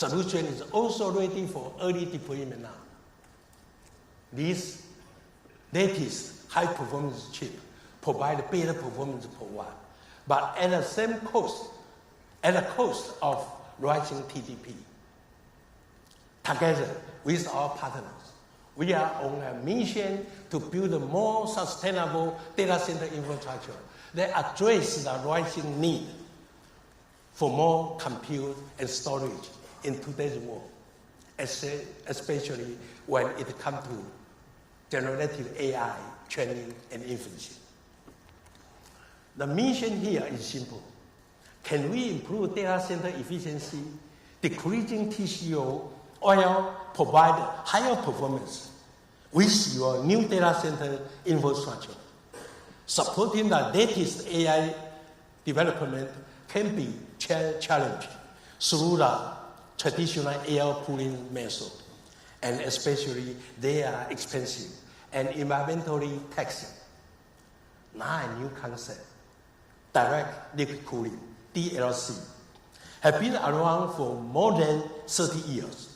solution is also ready for early deployment now. This latest high-performance chip provides better performance per watt, but at the same cost, at the cost of rising TDP. Together with our partners, we are on a mission to build a more sustainable data center infrastructure that addresses the rising need for more compute and storage in today's world, especially when it comes to generative AI training and inference. The mission here is simple. Can we improve data center efficiency, decreasing TCO, while provide higher performance with your new data center infrastructure? Supporting the latest AI development can be challenged through the traditional air cooling method, and especially they are expensive and environmentally taxing. Now a new concept, direct liquid cooling, DLC, have been around for more than 30 years.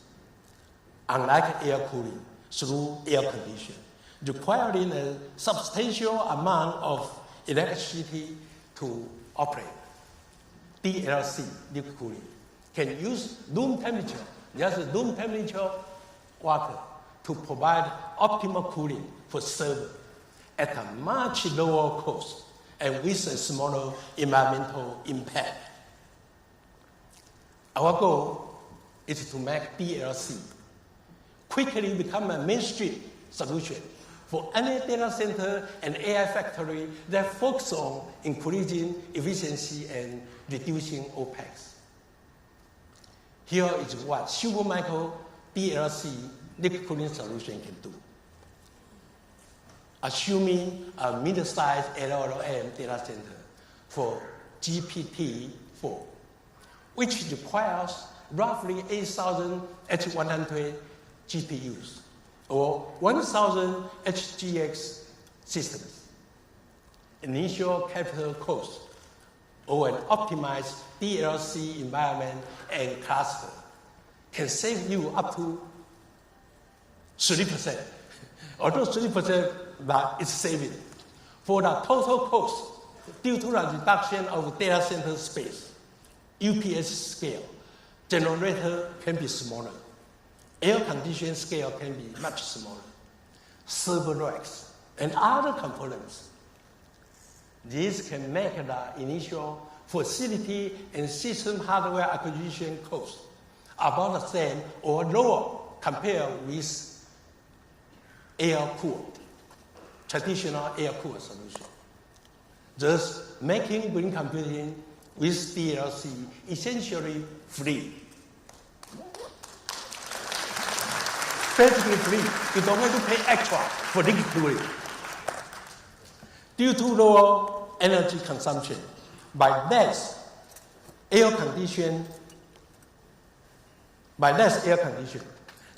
Unlike air cooling through air conditioning, requiring a substantial amount of electricity to operate, DLC, liquid cooling, can use room temperature, just room temperature water, to provide optimal cooling for server at a much lower cost and with a smaller environmental impact. Our goal is to make DLC quickly become a mainstream solution for any data center and AI factory that focus on increasing efficiency and reducing OPEX. Here is what Supermicro DLC liquid cooling solution can do. Assuming a mid-sized LLM data center for GPT-4, which requires roughly 8,000 H100 GPUs or 1,000 HGX systems. Initial capital cost or an optimized DLC environment and cluster can save you up to 30%. Although 30%, but it's saving. For the total cost, due to the reduction of data center space, UPS scale, generator can be smaller. Air conditioning scale can be much smaller. Server racks and other components. This can make the initial facility and system hardware acquisition cost about the same or lower compared with air-cooled, traditional air-cooled solution, thus making green computing with DLC essentially free. Basically free. You don't have to pay extra for liquid cooling. Due to lower energy consumption, by less air condition,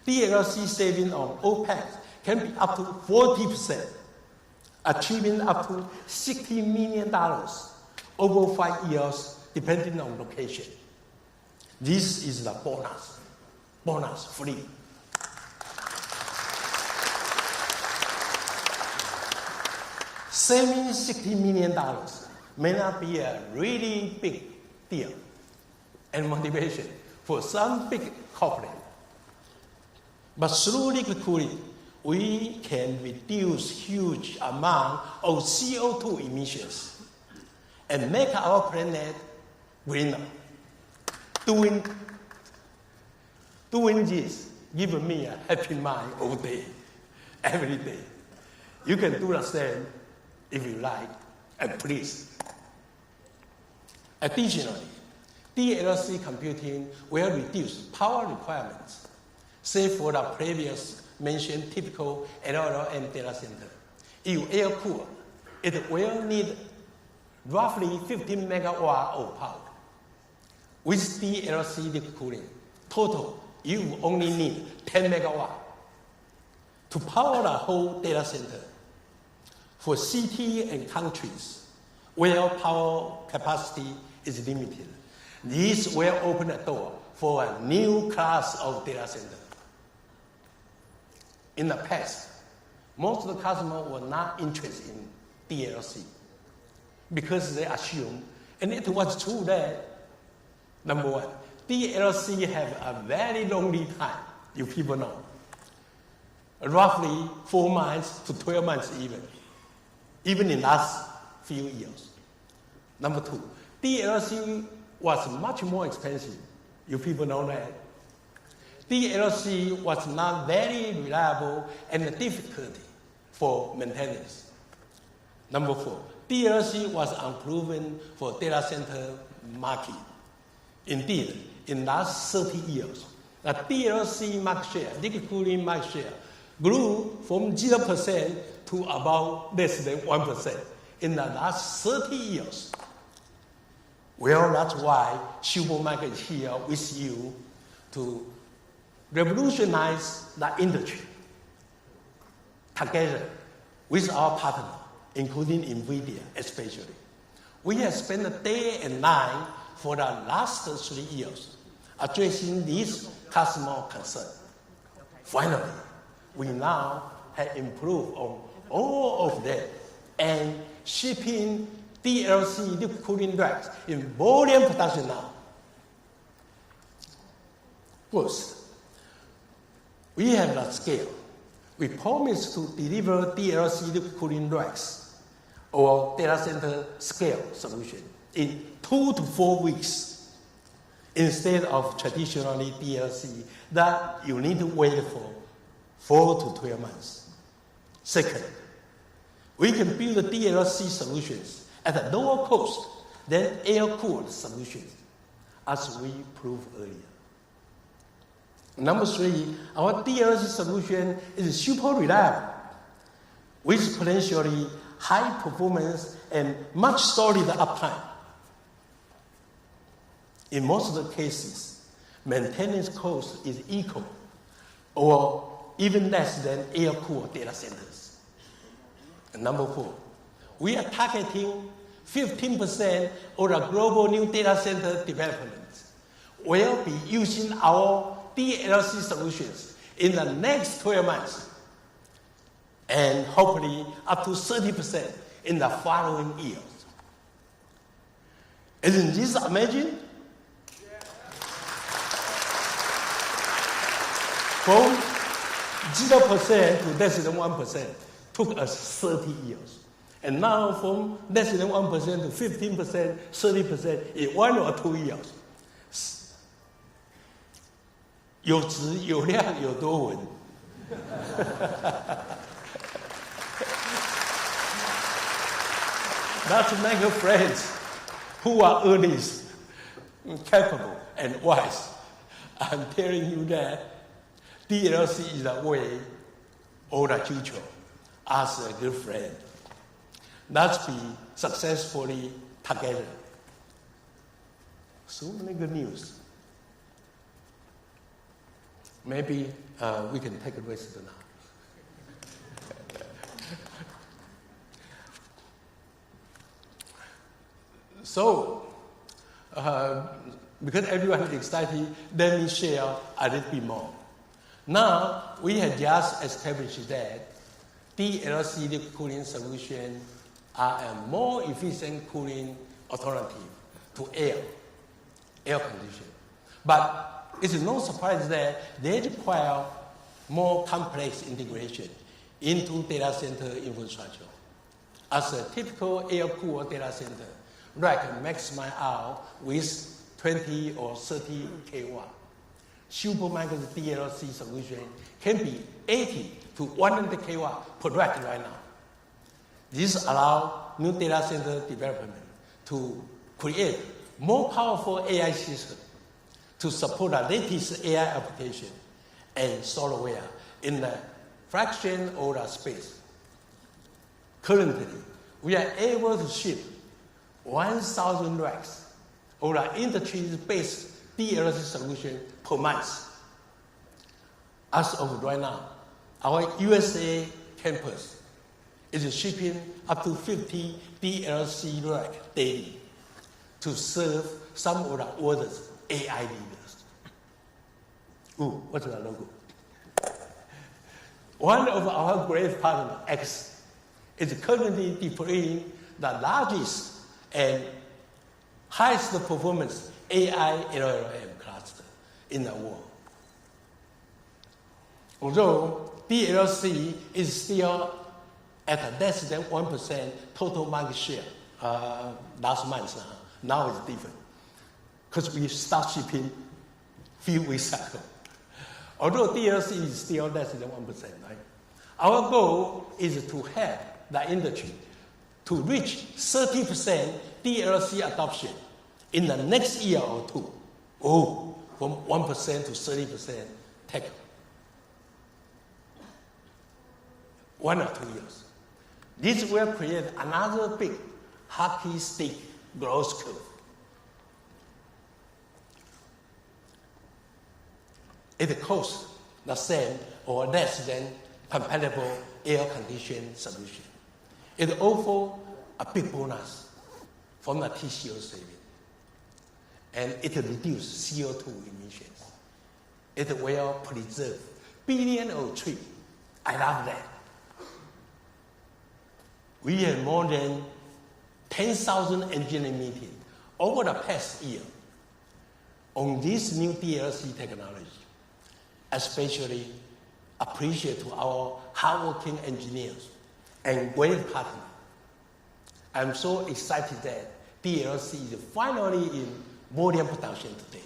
DLC saving on OPEX can be up to 40%, achieving up to $60 million over 5 years, depending on location. This is the bonus free. Saving $60 million may not be a really big deal and motivation for some big corporate. But through liquid cooling, we can reduce huge amount of CO2 emissions and make our planet greener. Doing this gives me a happy mind all day, every day. You can do the same if you like, and please. Additionally, DLC computing will reduce power requirements, save for the previous mentioned typical LLM data center. If air cooled, it will need roughly 15 megawatt of power. With DLC liquid cooling, total, you only need 10 megawatt to power the whole data center. For cities and countries where power capacity is limited, this will open a door for a new class of data center. In the past, most of the customers were not interested in DLC because they assumed, and it was true that, number one, DLC have a very long lead time, you people know. Roughly 4 months to 12 months even in last few years. Number two, DLC was much more expensive. You people know that. DLC was not very reliable and difficult for maintenance. Number four, DLC was unproven for data center market. Indeed, in last 30 years, the DLC market share, liquid cooling market share, grew from 0% to about less than 1% in the last 30 years. Well, that's why Supermarket is here with you to revolutionize the industry together with our partner, including Nvidia especially. We have spent a day and night for the last 3 years addressing this customer concern. Finally, we now have improved on all of that and shipping DLC liquid cooling racks in volume production now. First, we have the scale. We promise to deliver DLC liquid cooling racks or data center scale solution in 2 to 4 weeks instead of traditionally DLC that you need to wait for 4 to 12 months. Second, we can build DLC solutions at a lower cost than air-cooled solutions, as we proved earlier. Number three, our DLC solution is super reliable with potentially high performance and much solid uptime. In most of the cases, maintenance cost is equal or even less than air-cooled data centers. And number four, we are targeting 15% of the global new data center development will be using our DLC solutions in the next 12 months, and hopefully up to 30% in the following years. Isn't this amazing? From 0% to less than 1% took us 30 years. And now from less than 1% to 15%, 30% in 1 or 2 years. 有质有量有多稳。Not to make friends who are earnest, capable, and wise. I'm telling you that DLC is the way of the future as a good friend. Let's be successfully together. So many good news. Maybe we can take a rest now. So, because everyone is excited, let me share a little bit more. Now, we have just established that DLC liquid cooling solutions are a more efficient cooling alternative to air conditioning. But it's no surprise that they require more complex integration into data center infrastructure. As a typical air-cooled data center, rack maximize out with 20 or 30 kW. Supermarket DLC solution can be 80 to 100 kW per rack right now. This allows new data center development to create more powerful AI systems to support the latest AI application and software in the fraction of the space. Currently, we are able to ship 1,000 racks of the industry-based DLC solution per month. As of right now, our USA campus is shipping up to 50 DLC racks daily to serve some of the world's AI leaders. Ooh, what's the logo? One of our great partners, X, is currently deploying the largest and highest performance AI LLM cluster in the world. Although DLC is still at less than 1% total market share last month, now it's different because we start shipping few weeks ago. Although DLC is still less than 1%, right? Our goal is to help the industry to reach 30% DLC adoption in the next year or two. Oh, from 1% to 30% tech. 1 or 2 years. This will create another big hockey stick growth curve. It costs the same or less than compatible air conditioning solution. It offers a big bonus from the TCO saving. And it reduces CO2 emissions. It will preserve billions of trees. I love that. We had more than 10,000 engineering meetings over the past year on this new DLC technology. Especially appreciate to our hardworking engineers and great partners. I'm so excited that DLC is finally in volume production today.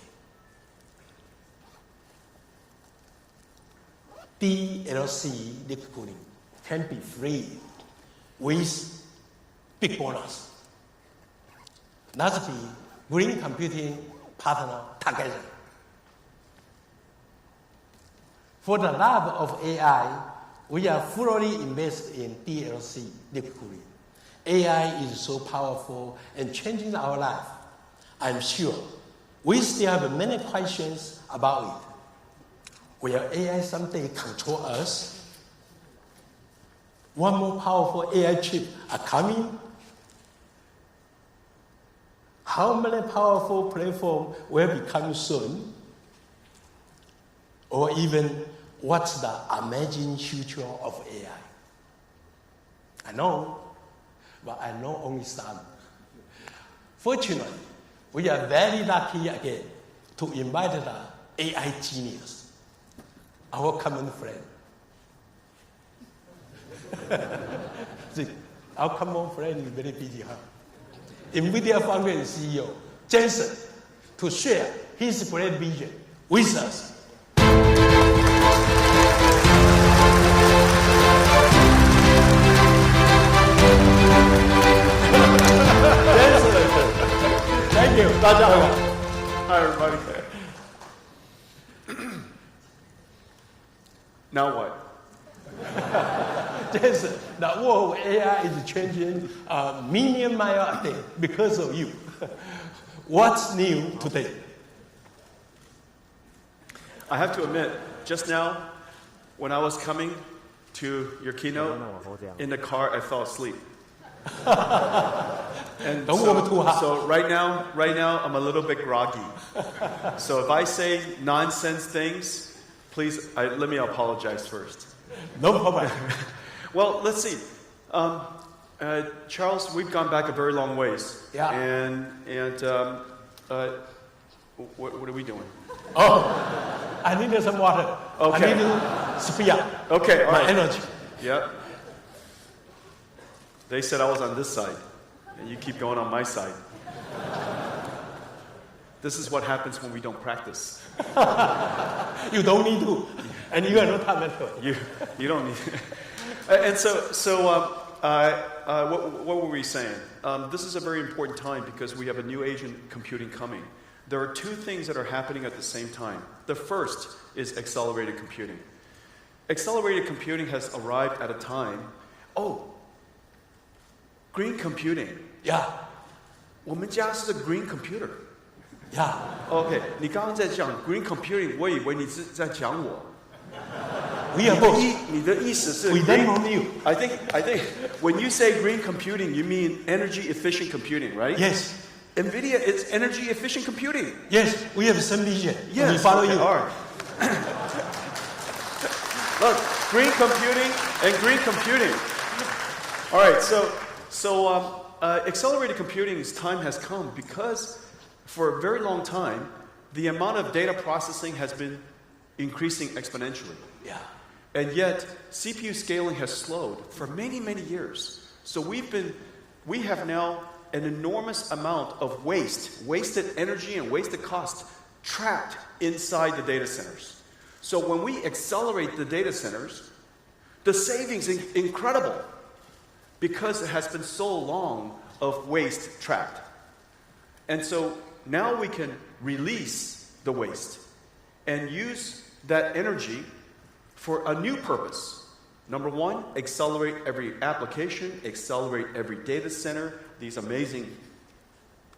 DLC liquid cooling can be free with big bonus. Let's be green computing partner together. For the love of AI, we are fully invested in DLC liquid cooling. AI is so powerful and changing our life. I'm sure we still have many questions about it. Will AI someday control us? One more powerful AI chip are coming? How many powerful platforms will be coming soon? Or even what's the amazing future of AI? I know, but I know only some. Fortunately, we are very lucky again to invite the AI genius, our common friend. See, our common friend is very busy, huh? Nvidia founder and CEO, Jensen, to share his great vision with us. Thank you. Hi, everybody. Now what? Jensen, the world of AI is changing a million miles a day because of you. What's new today? I have to admit, just now, when I was coming to your keynote, in the car, I fell asleep. And so right now, I'm a little bit groggy. So if I say nonsense things, please, let me apologize first. No problem. Well, let's see. Charles, we've gone back a very long ways. Yeah. And what are we doing? Oh, I needed some water. Okay. I need to speed up. Okay, all my right. energy. Yep. They said I was on this side, and you keep going on my side. This is what happens when we don't practice. You don't need to, and you are not talented. You don't need. And what were we saying? This is a very important time because we have a new age in computing coming. There are two things that are happening at the same time. The first is accelerated computing. Accelerated computing has arrived at a time. Oh, green computing. Yeah. 我们家是 green computer. Yeah. OK， 你刚刚在讲 green computing， 我以为你是在讲我。We are both. 你的意思是 We don't know you. I think when you say green computing, you mean energy efficient computing, right? Yes. Nvidia is energy efficient computing. Yes, we have some vision. Yes. We follow okay, you. All right. Look, green computing and green computing. All right, so accelerated computing's time has come because for a very long time, the amount of data processing has been increasing exponentially. Yeah. And yet, CPU scaling has slowed for many, many years. So we have now an enormous amount of wasted energy and wasted cost trapped inside the data centers. So when we accelerate the data centers, the savings is incredible because it has been so long of waste trapped. And so now we can release the waste and use that energy for a new purpose. Number one, accelerate every application, accelerate every data center, these amazing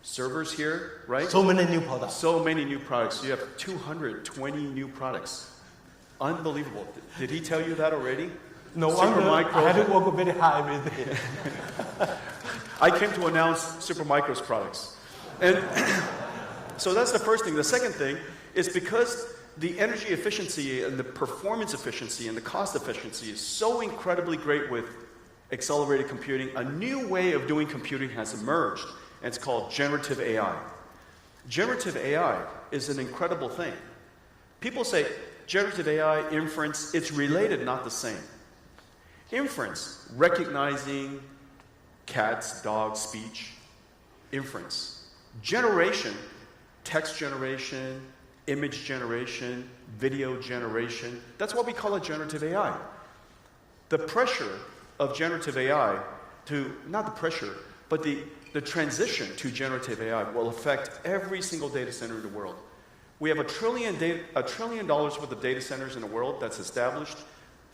servers here, right? So many new products. So many new products. You have 220 new products. Unbelievable. Did he tell you that already? No wonder I had to work very hard with it. I came to announce Supermicro's products. And so that's the first thing. The second thing is because the energy efficiency and the performance efficiency and the cost efficiency is so incredibly great with accelerated computing, a new way of doing computing has emerged, and it's called generative AI. Generative AI is an incredible thing. People say generative AI, inference, it's related, not the same. Inference, recognizing cats, dogs, speech, inference. Generation, text generation, image generation, video generation. That's why we call it generative AI. The pressure of generative AI not the pressure, but the transition to generative AI will affect every single data center in the world. We have $1 trillion worth of data centers in the world that's established.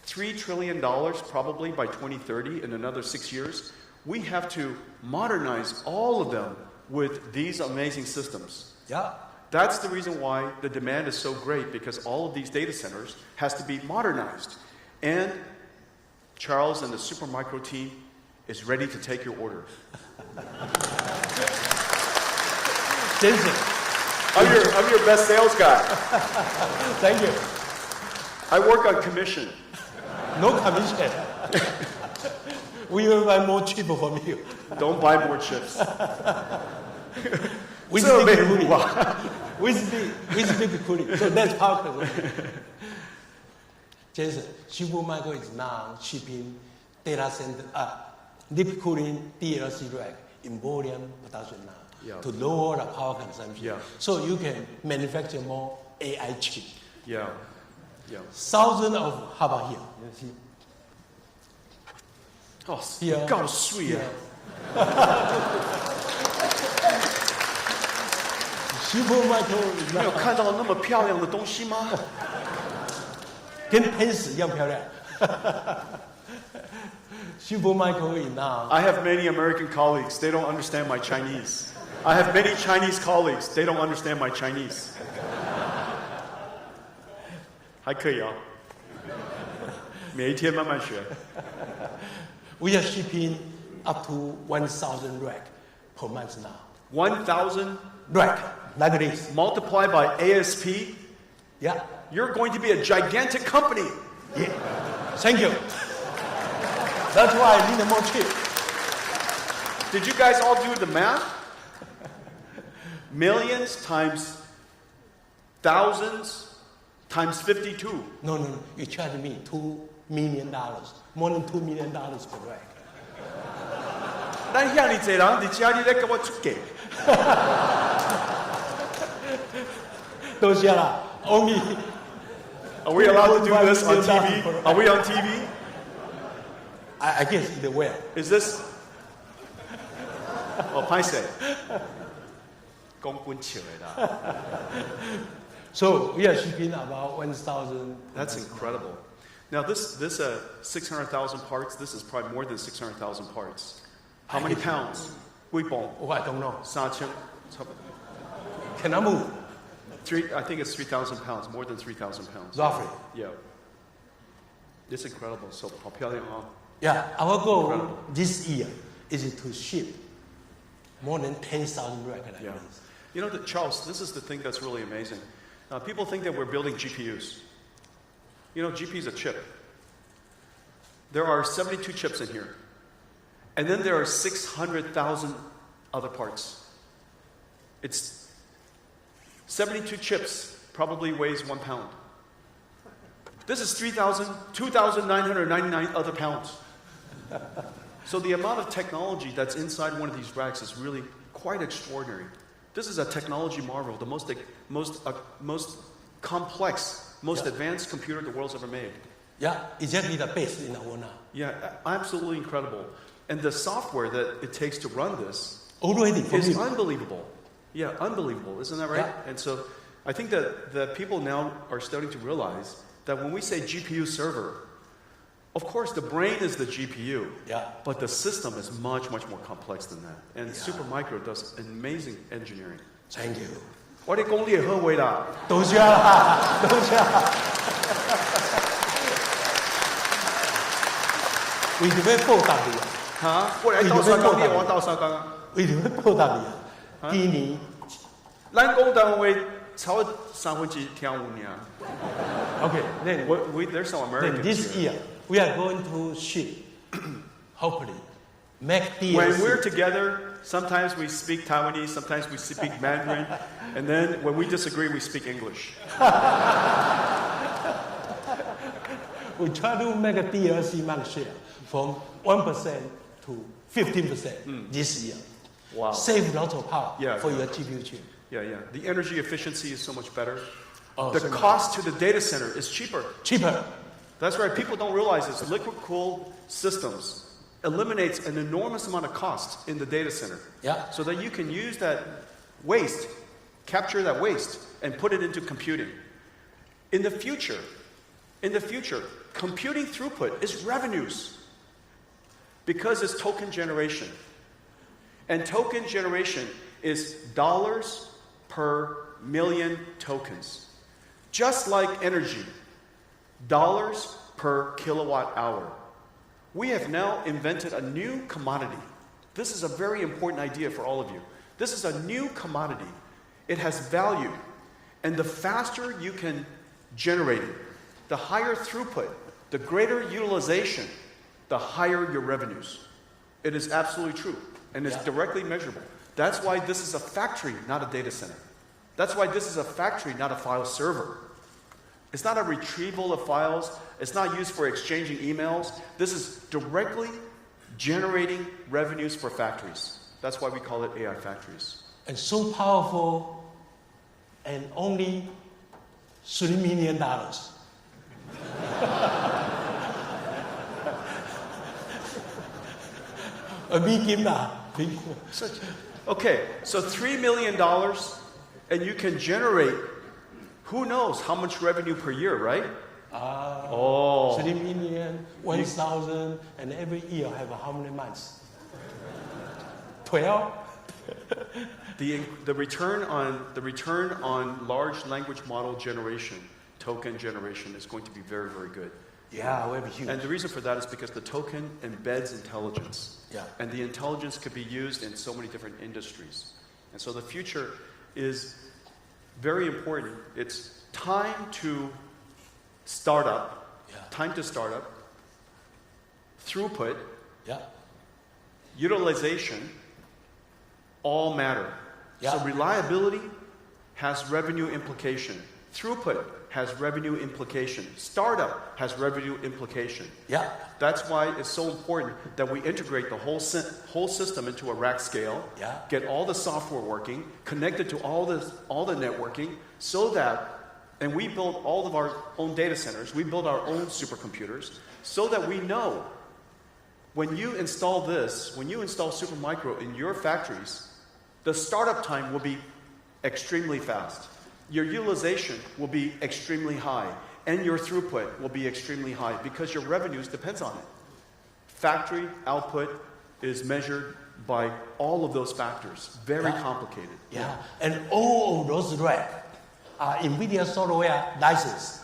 $3 trillion probably by 2030 in another 6 years. We have to modernize all of them with these amazing systems. Yeah. That's the reason why the demand is so great, because all of these data centers has to be modernized. And Charles and the Supermicro team is ready to take your order. Jensen, I'm your best sales guy. thank you. I work on commission. No commission. We will buy more chip from you. Don't buy more chips. With big cooling. With big cooling. So that's power consumption. Jason, Supermicro is now shipping data center, liquid cooling DLC rack in volume production now to lower the power consumption. Yeah. So you can manufacture more AI chip. Yeah. Yeah. Thousands of, how about here? You see? Oh, here. 够水啊 Supermicro is 你有 now 看到那么漂亮的东西吗？跟天使一样漂亮。Supermicro is now. I have many American colleagues. They don't understand my Chinese. I have many Chinese colleagues. They don't understand my Chinese. 还可以啊，每一天慢慢学。We are shipping up to 1,000 rack per month now. 1,000 Rack, like this. multiplied by ASP. Yeah. You're going to be a gigantic company. Yeah. Thank you. That's why I need more chip. Did you guys all do the math? Millions times thousands times 52. No. You charge me $2 million. More than $2 million per rack. 咱遐尼济人伫家里咧跟我出价。多谢啦。Only. Are we allowed to do this on TV? Are we on TV? I guess either way. Is this? 哦，歹势，讲滚笑的啦。So we are shipping about 1,000. That's incredible. Now this 600,000 parts. This is probably more than 600,000 parts. How many pounds? 几磅？ Oh, I don't know. 3,000，差不多。 Can I move? I think it's 3,000 pounds. More than 3,000 pounds. Roughly. Yeah. It's incredible. So 好漂亮啊。 Yeah, our goal Incredible. this year is to ship more than 10,000 rack like Yeah. this. You know, Charles, this is the thing that's really amazing. People think that we're building GPUs. You know, GPU is a chip. There are 72 chips in here. And then there are 600,000 other parts. It's 72 chips, probably weighs 1 pound. This is 2,999 other pounds. So the amount of technology that's inside one of these racks is really quite extraordinary. This is a technology marvel, the most complex, most advanced computer the world's ever made. Yeah, exactly the best in the world now. Yeah, absolutely incredible. And the software that it takes to run this Already is unbelievable. Yeah, unbelievable. Isn't that right? Yeah. And so I think that people now are starting to realize that when we say GPU server, of course the brain is the GPU, but the system is much, much more complex than that. And Supermicro does amazing engineering. Thank you. 我哋功力也好伟大。多謝啦，多謝。為點樣報答你啊？嚇！我嚟鬥沙鋼嘅，我鬥沙鋼啊！為點樣報答你啊？今年，咱講單位炒3分之跳舞呢。Okay, then there's some Americans then this here. year we are going to ship, hopefully, Mac DLC. When we're together, sometimes we speak Taiwanese, sometimes we speak Mandarin, and then when we disagree, we speak English. We try to make a DLC market share from 1% to 15% this year. Wow. Save lots of power for your GPU chip. Yeah. The energy efficiency is so much better. Oh, the cost to the data center is cheaper. Cheaper. That's right. People don't realize this. Liquid-cooled systems eliminates an enormous amount of cost in the data center. Yeah. So that you can use that waste, capture that waste, and put it into computing. In the future, computing throughput is revenues because it's token generation. And token generation is dollars per million tokens. Just like energy, dollars per kilowatt hour. We have now invented a new commodity. This is a very important idea for all of you. This is a new commodity. It has value. And the faster you can generate it, the higher throughput, the greater utilization, the higher your revenues. It is absolutely true. And it's directly measurable. That's why this is a factory, not a data center. That's why this is a factory, not a file server. It's not a retrieval of files. It's not used for exchanging emails. This is directly generating revenues for factories. That's why we call it AI factories. And so powerful, and only $3 million. Okay, so $3 million, and you can generate, who knows how much revenue per year, right? 3 million, 1,000, and every year have how many months? 12? The return on large language model generation, token generation, is going to be very, very good. Yeah, will be huge. And the reason for that is because the token embeds intelligence. Yeah. And the intelligence could be used in so many different industries. And so the future is very important. It's time to start up, throughput, utilization, all matter. Yeah. So reliability has revenue implication. Throughput has revenue implication. Startup has revenue implication. Yeah. That's why it's so important that we integrate the whole system into a rack scale, get all the software working, connect it to all the networking, so that, and we build all of our own data centers, we build our own supercomputers, so that we know when you install this, when you install Supermicro in your factories, the startup time will be extremely fast. Your utilization will be extremely high, and your throughput will be extremely high because your revenues depends on it. Factory output is measured by all of those factors. Very complicated. Yeah. And all of those racks are Nvidia software licensed,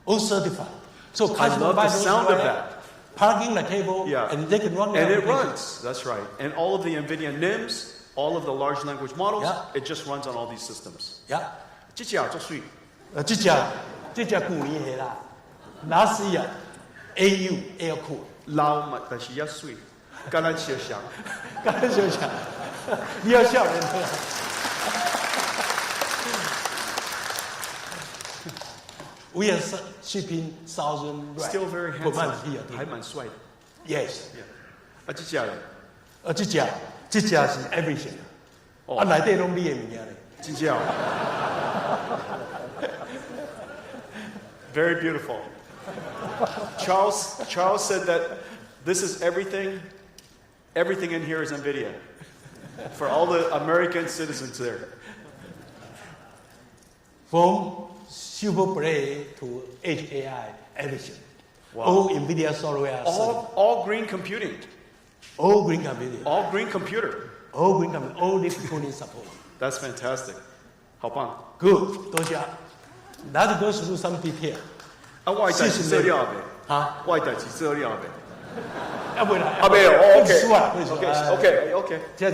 all certified. So I love the sound of that. Plugging the cable, and they can run. And it runs. That's right. And all of the Nvidia NIMs, all of the large language models, it just runs on all these systems. Yeah. 这只做水，这只旧年的啦，last year AU air cool， 老嘛，但是也水，跟咱相像，跟咱相像，你要笑人的。We are shipping 1,000 racks still very per month handsome， here. 还蛮帅的。 Yes. 啊，这只嘞，这只是 everything。啊，内底拢你的物件嘞。真正。Very beautiful. Charles said that this is everything. Everything in here is Nvidia. For all the American citizens there. From super play to edge AI, everything. Wow. All Nvidia software. All green computing. All green computing. All green computer. All green computing. All liquid cooling support. That's fantastic. 好棒。Good. 多谢。Let's go through some detail. 啊，我代志做了未？啊，我代志做了未？啊，未来。啊，没有。OK。这。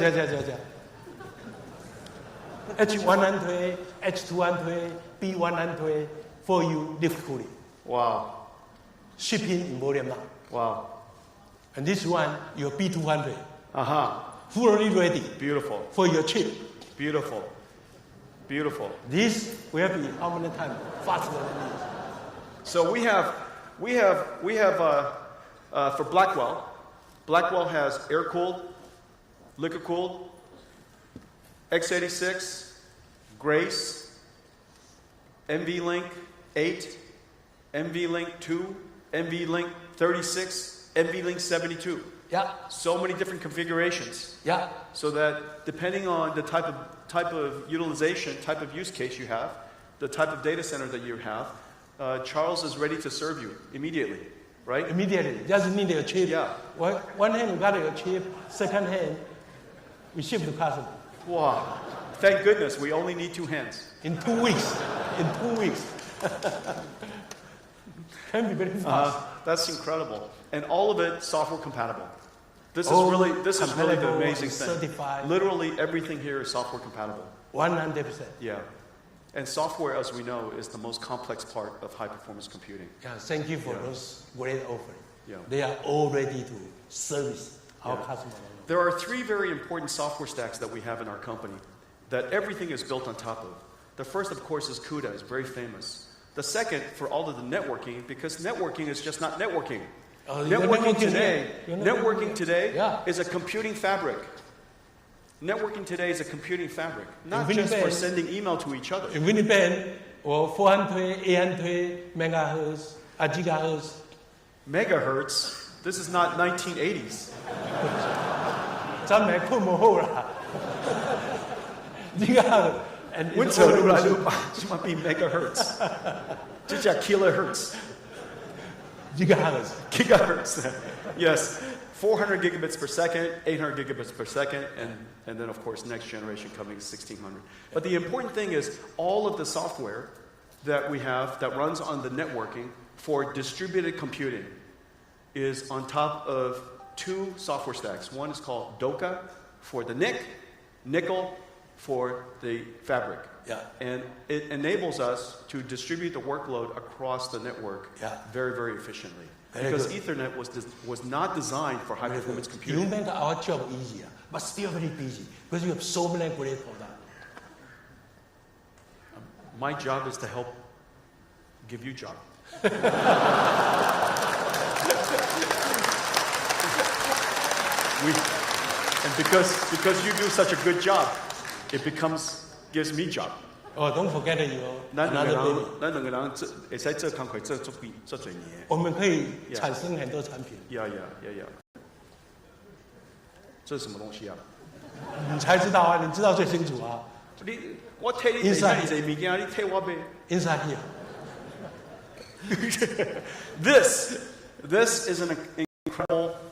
H1 推 ，H2 推 ，B1 推 ，for you liquid cooling. Wow. Shipping in volume now. Wow. And this one, your B200. Fully ready. Beautiful. For your chip. Beautiful. This will be how many times faster than this? So we have for Blackwell. Blackwell has air cooled, liquid cooled, x86, Grace, NVLink 8, NVLink 2, NVLink 36, NVLink 72. Yeah. So many different configurations. Yeah. So that depending on the type of utilization, type of use case you have, the type of data center that you have, Charles is ready to serve you immediately, right? Immediately. Just need a chip. Yeah. One hand we got a chip, second hand we ship to customer. Wow. Thank goodness we only need 2 hands. In 2 weeks. Can be very fast. That's incredible. And all of it software compatible. This is really the amazing thing. Certified. Literally everything here is software compatible. 100%. Yeah. And software, as we know, is the most complex part of high-performance computing. Yeah, thank you for those great offering. Yeah. They are all ready to service our customers. There are 3 very important software stacks that we have in our company that everything is built on top of. The first, of course, is CUDA. It's very famous. The second, for all of the networking, because networking is just not networking. Networking today is a computing fabric. Networking today is a computing fabric, not just for sending email to each other. In Winnipeg, or 400, 800 megahertz, gigahertz. Megahertz? This is not 1980s. 咱们困不好啦。gigahertz. And it might be megahertz. Just kilohertz. Gigahertz. Yes. 400 gigabits per second, 800 gigabits per second, and then, of course, next generation coming 1600. But the important thing is all of the software that we have that runs on the networking for distributed computing is on top of 2 software stacks. One is called DOCA for the NIC, Nickel for the fabric. Yeah. And it enables us to distribute the workload across the network very, very efficiently. Because Ethernet was not designed for high-performance computing. You make our job easier, but still very busy because you have so many great products. My job is to help give you job. And because you do such a good job, it gives me job. Oh, don't forget you. Another baby. 咱两个人会使做工课做足多年。我们可以产生很多产品。Yeah. 这是什么东西啊？你才知道啊，你知道最清楚啊。我替你做物件，你替我买。Inside here. This is an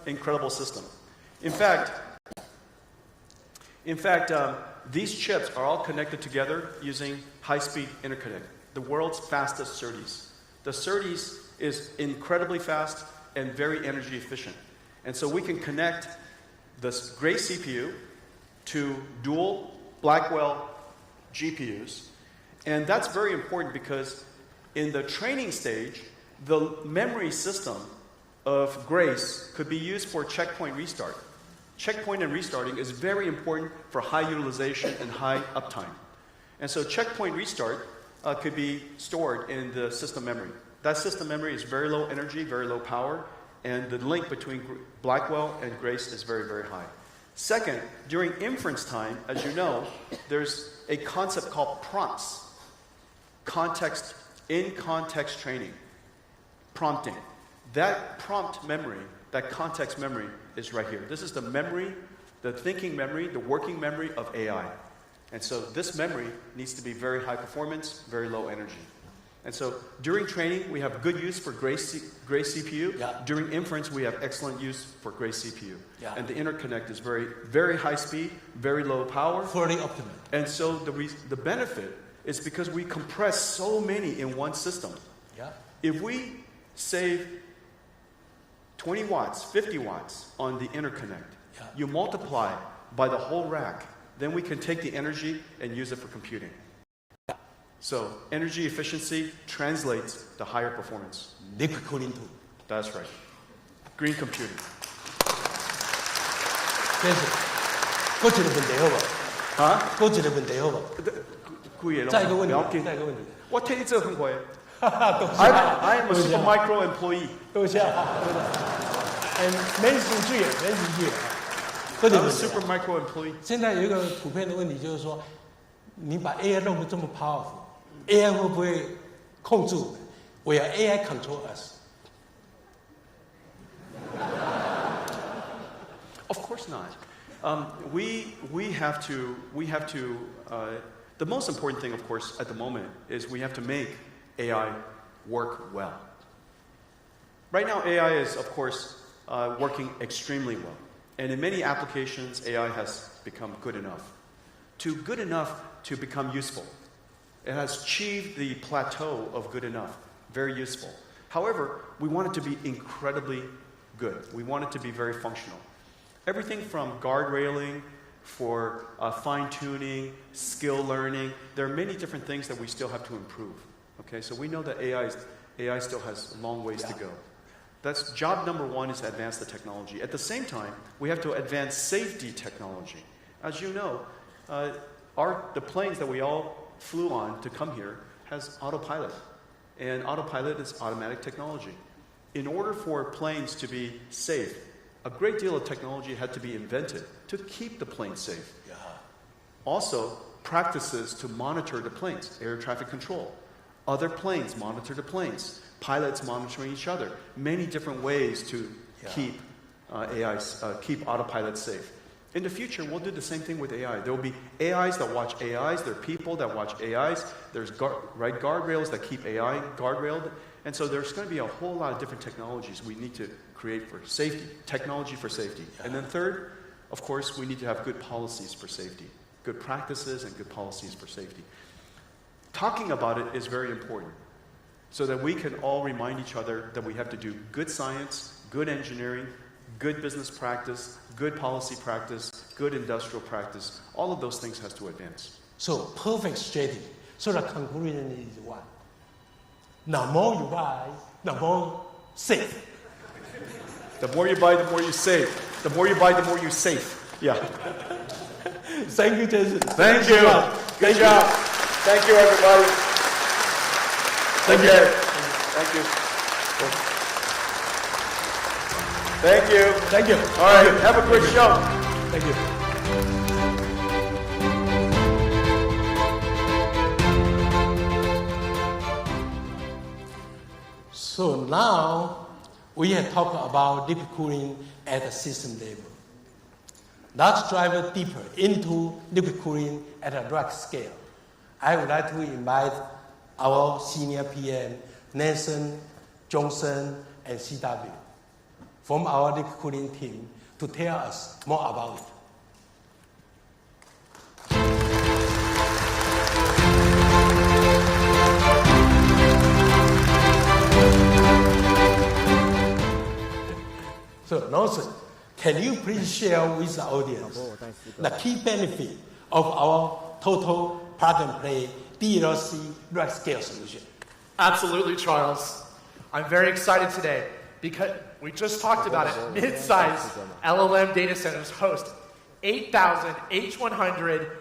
incredible system. In fact, these chips are all connected together using high-speed interconnect, the world's fastest SerDes. The SerDes is incredibly fast and very energy efficient. And so we can connect this Grace CPU to dual Blackwell GPUs And that's very important because in the training stage, the memory system of Grace could be used for checkpoint restart. Checkpoint and restarting is very important for high utilization and high uptime. And so checkpoint restart could be stored in the system memory. That system memory is very low energy, very low power, and the link between Blackwell and Grace is very, very high. Second, during inference time, as you know, there's a concept called prompts. In-context training. Prompting. That prompt memory, that context memory is right here. This is the memory, the thinking memory, the working memory of AI. And so this memory needs to be very high performance, very low energy. And so during training, we have good use for Grace CPU. Yeah. During inference, we have excellent use for Grace CPU. Yeah. And the interconnect is very, very high speed, very low power. Fully optimal. And so the benefit is because we compress so many in one system. Yeah. If we save 20 watts, 50 watts on the interconnect, Yeah. you multiply by the whole rack, then we can take the energy and use it for computing. So energy efficiency translates to higher performance. Liquid cooling too. That's right. Green computing. 先生，过一个问题好不好？啊？过一个问题好不好？再一个问题，再一个问题。我替你做很快。多谢。I'm a super micro employee. 多谢。免薪水，免薪水。I'm a super micro employee. 现在有一个普遍的问题，就是说，你把 AI 弄得这么 powerful，AI 会不会控制我们？Will AI control us? Of course not. We have to. The most important thing, of course, at the moment is we have to make AI work well. Right now, AI is, of course, working extremely well. And in many applications, AI has become good enough. Good enough to become useful. It has achieved the plateau of good enough, very useful. However, we want it to be incredibly good. We want it to be very functional. Everything from guardrailing, for fine-tuning, skill learning, there are many different things that we still have to improve. Okay, so we know that AI still has long ways to go. That's job number one, is to advance the technology. At the same time, we have to advance safety technology. As you know, the planes that we all flew on to come here has autopilot. And autopilot is automatic technology. In order for planes to be safe, a great deal of technology had to be invented to keep the plane safe. Yeah. Also, practices to monitor the planes, air traffic control. Other planes monitor the planes. Pilots monitoring each other. Many different ways to keep keep autopilot safe. In the future, we'll do the same thing with AI. There will be AIs that watch AIs. There are people that watch AIs. There's guardrails that keep AI guardrailed. And so there's going to be a whole lot of different technologies we need to create for safety, technology for safety. And then third, of course, we need to have good policies for safety, good practices and good policies for safety. Talking about it is very important so that we can all remind each other that we have to do good science, good engineering, good business practice, good policy practice, good industrial practice. All of those things has to advance. So perfect strategy. So the conclusion is what? The more you buy, the more safe. The more you buy, the more you save. The more you buy, the more you save. Yeah. Thank you, Jason. Thank you. Good job. Thank you, everybody. Thank you. Thank you. Thank you. Thank you. All right. Have a great show. Thank you. So now we have talked about liquid cooling at the system level. Let's dive deeper into liquid cooling at a rack scale. I would like to invite our senior PM, Nathan, Johnson, and CW, from our liquid cooling team to tell us more about it. So, Nathan, can you please share with the audience the key benefit of our total plug-and-play DLC rack scale solution? Absolutely, Charles. I'm very excited today because we just talked about it. Mid-size LLM data centers host 8,000 H100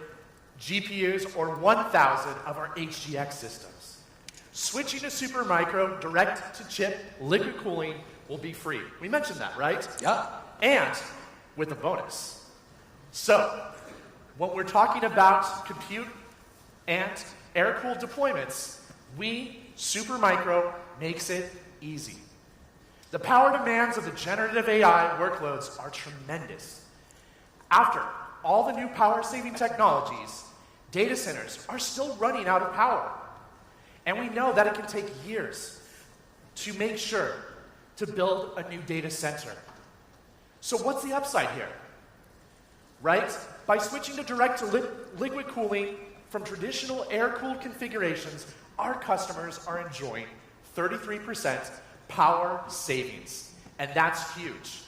GPUs or 1,000 of our HGX systems. Switching to Supermicro direct-to-chip liquid cooling will be free. We mentioned that, right? Yeah. And with a bonus. So, when we're talking about compute and air-cooled deployments, Supermicro makes it easy. The power demands of the generative AI workloads are tremendous. After all the new power-saving technologies, data centers are still running out of power. And we know that it can take years to make sure to build a new data center. So what's the upside here? Right? By switching to direct-to-liquid cooling from traditional air-cooled configurations, our customers are enjoying 33% power savings. And that's huge.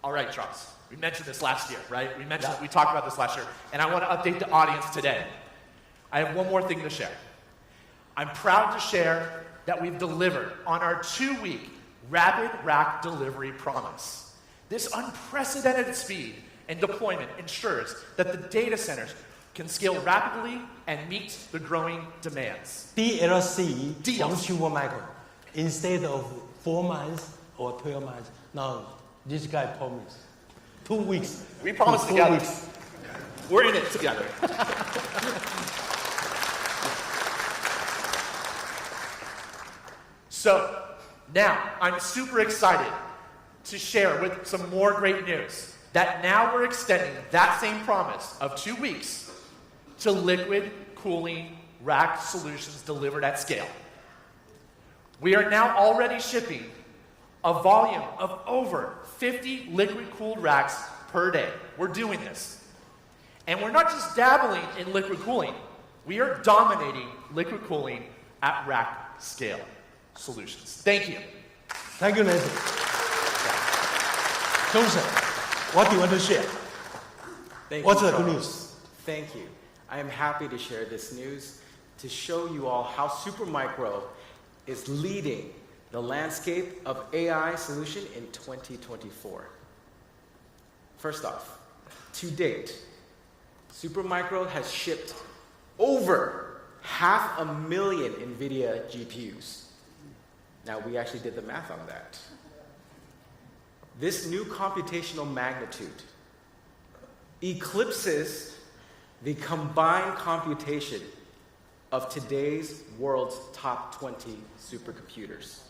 All right, Charles. We mentioned this last year, right? We talked about this last year. And I want to update the audience today. I have one more thing to share. I'm proud to share that we've delivered on our 2-week rapid rack delivery promise. This unprecedented speed and deployment ensures that the data centers can scale rapidly and meet the growing demands. DLC from Supermicro. Instead of 4 months or 12 months, now this guy promised 2 weeks. We promised together. We're in it together. So, now I'm super excited to share with some more great news that now we're extending that same promise of 2 weeks to liquid cooling rack solutions delivered at scale. We are now already shipping a volume of over 50 liquid-cooled racks per day. We're doing this. And we're not just dabbling in liquid cooling. We are dominating liquid cooling at rack scale solutions. Thank you. Thank you, Nathan. Joseph, what do you want to share? What's the good news? Thank you. I am happy to share this news to show you all how Supermicro is leading the landscape of AI solution in 2024. First off, to date, Supermicro has shipped over 500,000 Nvidia GPUs. Now, we actually did the math on that. This new computational magnitude eclipses the combined computation of today's world's top 20 supercomputers.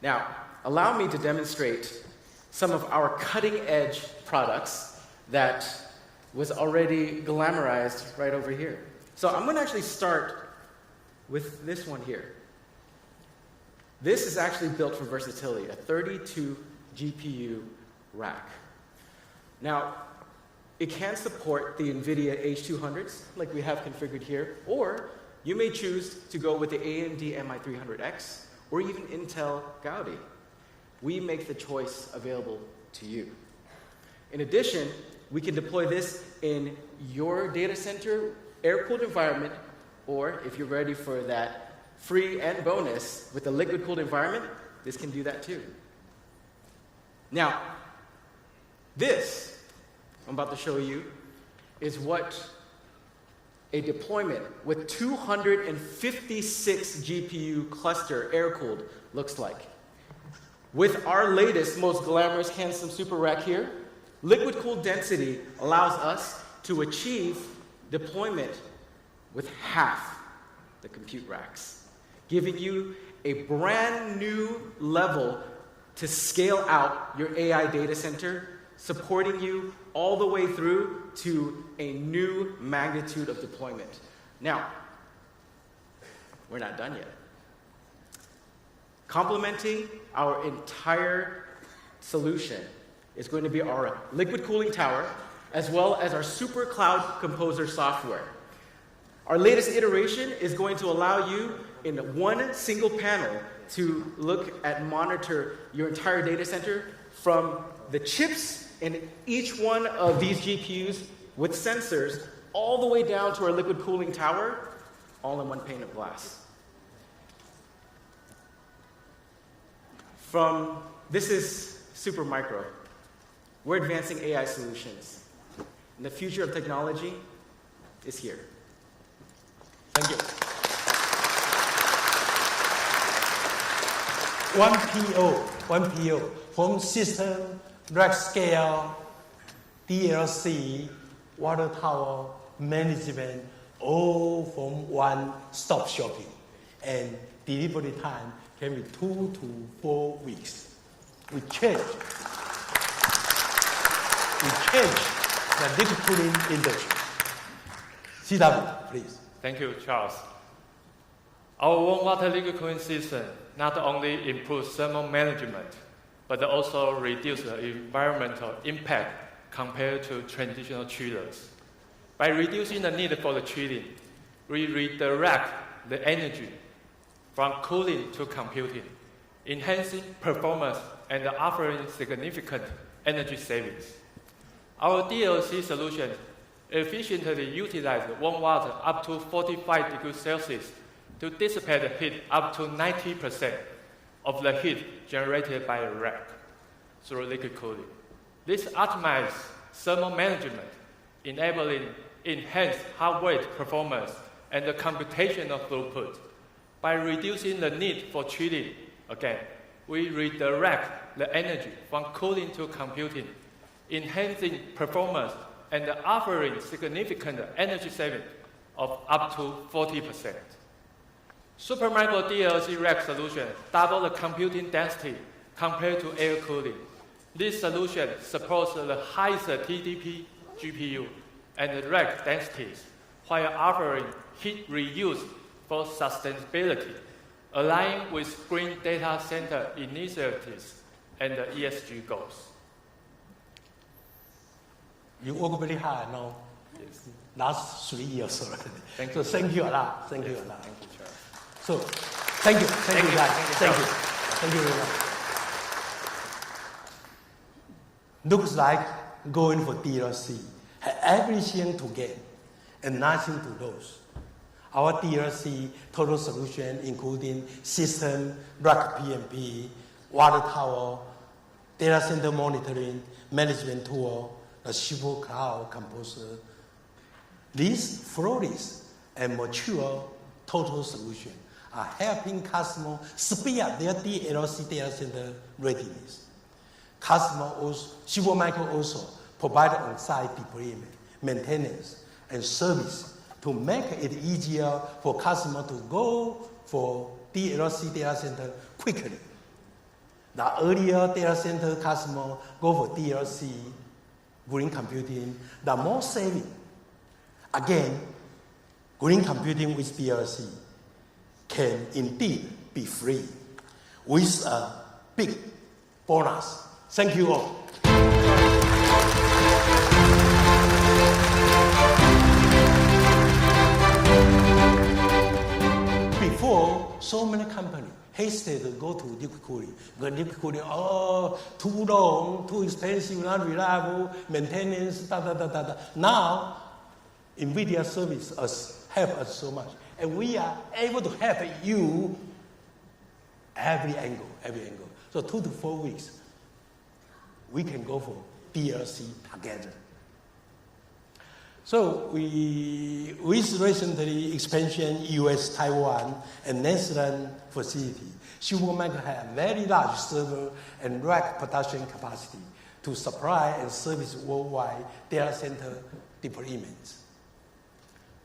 Now, allow me to demonstrate some of our cutting-edge products that was already glamorized right over here. So I'm going to actually start with this one here. This is actually built for versatility, a 32 GPU rack. Now, it can support the Nvidia H200s, like we have configured here, or you may choose to go with the AMD MI300X, or even Intel Gaudi. We make the choice available to you. In addition, we can deploy this in your data center air-cooled environment, or if you're ready for that free and bonus with the liquid-cooled environment, this can do that too. Now, this I'm about to show you is what a deployment with 256 GPU cluster air-cooled looks like. With our latest, most glamorous, handsome super rack here, liquid-cooled density allows us to achieve deployment with half the compute racks, giving you a brand new level to scale out your AI data center, supporting you all the way through to a new magnitude of deployment. Now, we're not done yet. Complementing our entire solution is going to be our liquid cooling tower, as well as our Super Cloud Composer software. Our latest iteration is going to allow you in one single panel to look at monitor your entire data center from the chips in each one of these GPUs with sensors all the way down to our liquid cooling tower, all in one pane of glass. This is Supermicro. We're advancing AI solutions. And the future of technology is here. Thank you. One PO from system, rack scale, DLC, water tower, management, all from one-stop shopping. And delivery time can be 2 to 4 weeks. We change the liquid cooling industry. CW, please. Thank you, Charles. Our warm water liquid cooling system not only improves thermal management, but also reduces the environmental impact compared to traditional chillers. By reducing the need for the chilling, we redirect the energy from cooling to computing, enhancing performance and offering significant energy savings. Our DLC solution efficiently utilizes warm water up to 45 degrees Celsius to dissipate the heat up to 90% of the heat generated by a rack through liquid cooling. This optimizes thermal management, enabling enhanced heart rate performance and the computational throughput. By reducing the need for chilling, again, we redirect the energy from cooling to computing, enhancing performance and offering significant energy savings of up to 40%. Supermicro DLC rack solution double the computing density compared to air cooling. This solution supports the highest TDP GPU and rack densities while offering heat reuse for sustainability, aligning with green data center initiatives and ESG goals. You work very hard now. Yes. Last 3 years already. Thank so you. thank you a lot. Thank you a lot. Thank you, Charles. So thank you guys. Thank you. Thank you very much. Looks like going for DLC. Have everything to gain and nothing to lose. Our DLC total solution including system, rack PMP, water tower, data center monitoring, management tool, the super cloud composer. These flawless and mature total solutions are helping customers speed up their DLC data center readiness. Supermicro also provide on-site deployment, maintenance, and service to make it easier for customers to go for DLC data center quickly. The earlier data center customers go for DLC, green computing, the more saving. Again, green computing with DLC can indeed be free with a big bonus. Thank you all. Before, so many companies hesitate to go to liquid cooling. But liquid cooling, too long, too expensive, not reliable, maintenance, Now, Nvidia service help us so much. And we are able to help you every angle. So 2 to 4 weeks, we can go for DLC together. So with recently expansion US, Taiwan, and Netherlands facility, Supermicro has very large server and rack production capacity to supply and service worldwide data center deployments.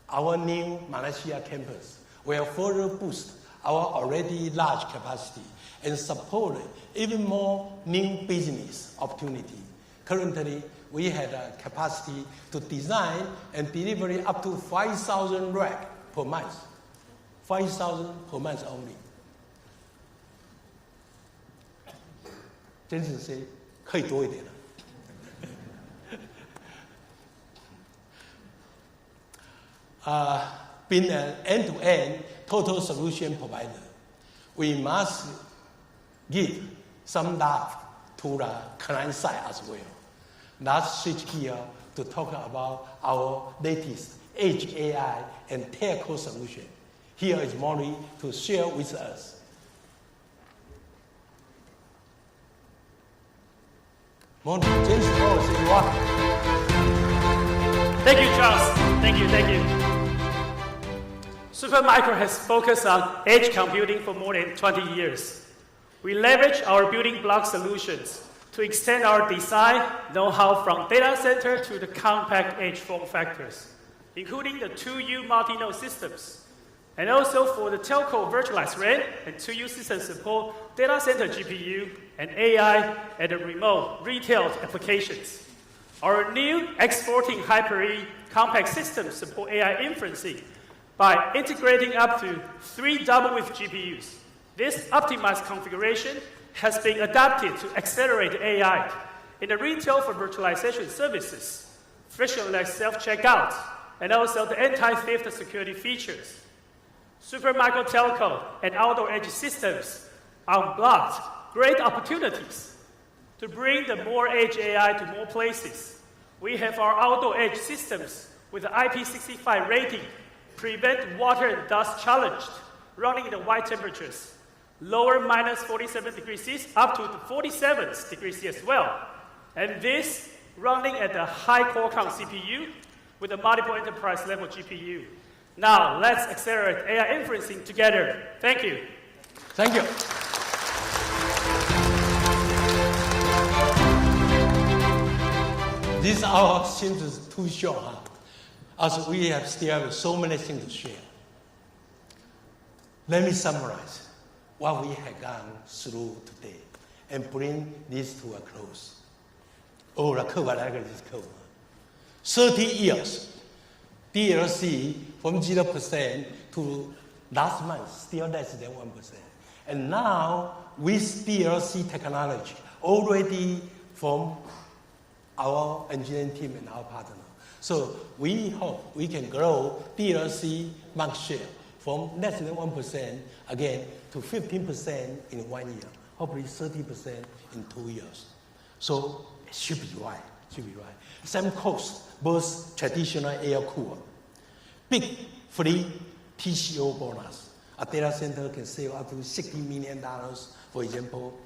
Our new Malaysia campus will further boost our already large capacity and support even more new business opportunity. Currently, we have a capacity to design and deliver up to 5,000 racks per month. 5,000 per month only. 真是说可以多一点了。Being an end-to-end total solution provider, we must give some love to the client side as well. Let's switch gear to talk about our latest Edge AI and telco solution. Here is Maury to share with us. Maury, James Paul, say you are. Thank you, Charles. Thank you. Supermicro has focused on edge computing for more than 20 years. We leverage our building block solutions to extend our design know-how from data center to the compact edge form factors, including the 2U multi-node systems, and also for the telco virtualized RAN and 2U system support data center GPU and AI and the remote retail applications. Our new X14 Hyper-E compact systems support AI inferencing by integrating up to 3 double-width GPUs. This optimized configuration has been adapted to accelerate AI in the retail for virtualization services, frictionless self-checkout, and also the anti-theft security features. Supermicro Telco and outdoor edge systems unblocked great opportunities to bring the more edge AI to more places. We have our outdoor edge systems with the IP65 rating, prevent water and dust challenged, running in the wide temperatures, lower minus 47 degrees C up to 47 degrees C as well. And this running at the high Qualcomm CPU with a multiple enterprise level GPU. Now let's accelerate AI inferencing together. Thank you. Thank you. This hour seems too short, huh? As we still have so many things to share. Let me summarize what we have gone through today and bring this to a close. Oh, the cover like this cover. 30 years, DLC from 0% to last month, still less than 1%. And now, with DLC technology, already from our engineering team and our partner. So we hope we can grow DLC market share from less than 1% again to 15% in 1 year, hopefully 30% in 2 years. So it should be right. Same cost, both traditional air cooler. Big free TCO bonus. A data center can save up to $60 million, for example,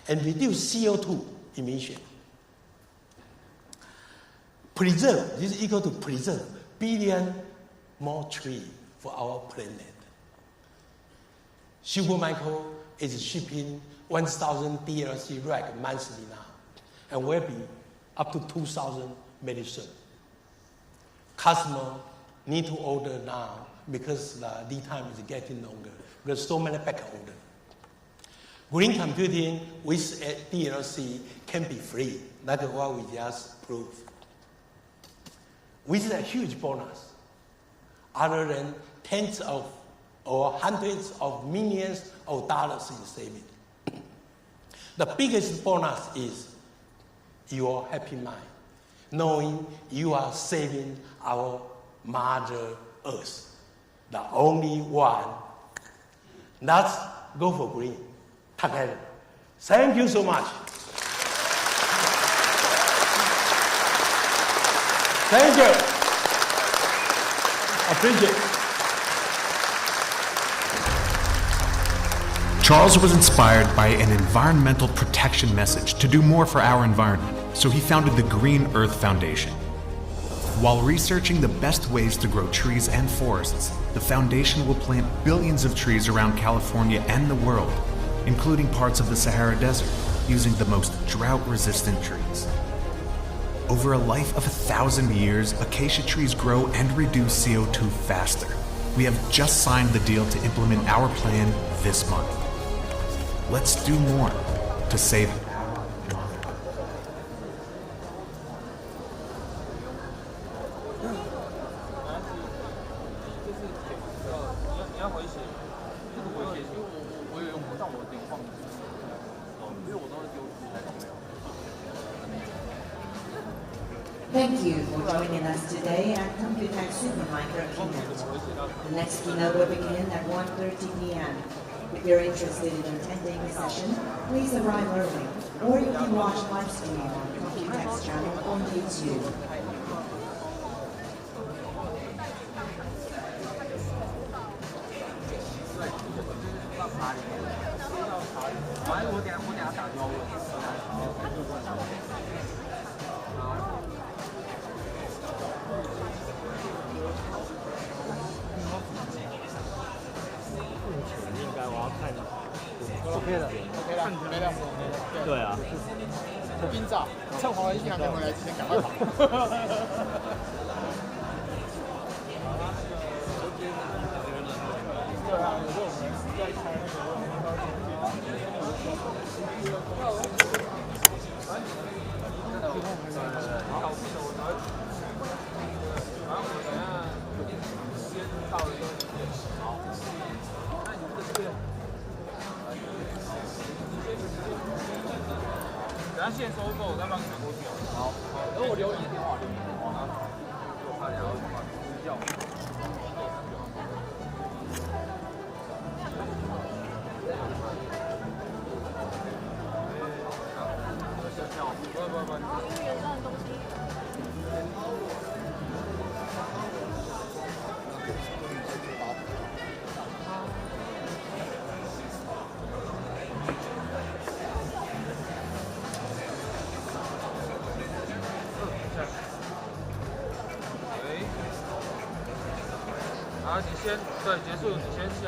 and reduce CO2 emission. Preserve, this is equal to preserve billion more trees for our planet. Supermicro is shipping 1,000 DLC rack monthly now, and will be up to 2,000 very soon. Customer need to order now because the lead time is getting longer. There's so many back order. Green computing with DLC can be free. That's what we just proved. With a huge bonus, other than tens of or hundreds of millions of dollars in saving. The biggest bonus is your happy mind, knowing you are saving our Mother Earth, the only one. Let's go for green together. Thank you so much. Thank you. Appreciate it. Charles was inspired by an environmental protection message to do more for our environment, so he founded the Green Earth Foundation. While researching the best ways to grow trees and forests, the foundation will plant billions of trees around California and the world, including parts of the Sahara Desert, using the most drought-resistant trees. Over a life of 1,000 years, acacia trees grow and reduce CO2 faster. We have just signed the deal to implement our plan this month. Let's do more to save our Mother Earth. Thank you for joining us today at Computex Supermicro keynote. The next keynote will begin at 1:30 p.m. If you're interested in attending the session, please arrive early, or you can watch live stream on Computex channel on YouTube. 应该我要看 OK 了，没了。对啊。冰照，趁华为银行还没来之前赶快跑。对啊，有时候我们在开那等下线收购，我再帮你拿过去。好，然后我留你的电话，我看然后把资料。好，你先对结束，你先下。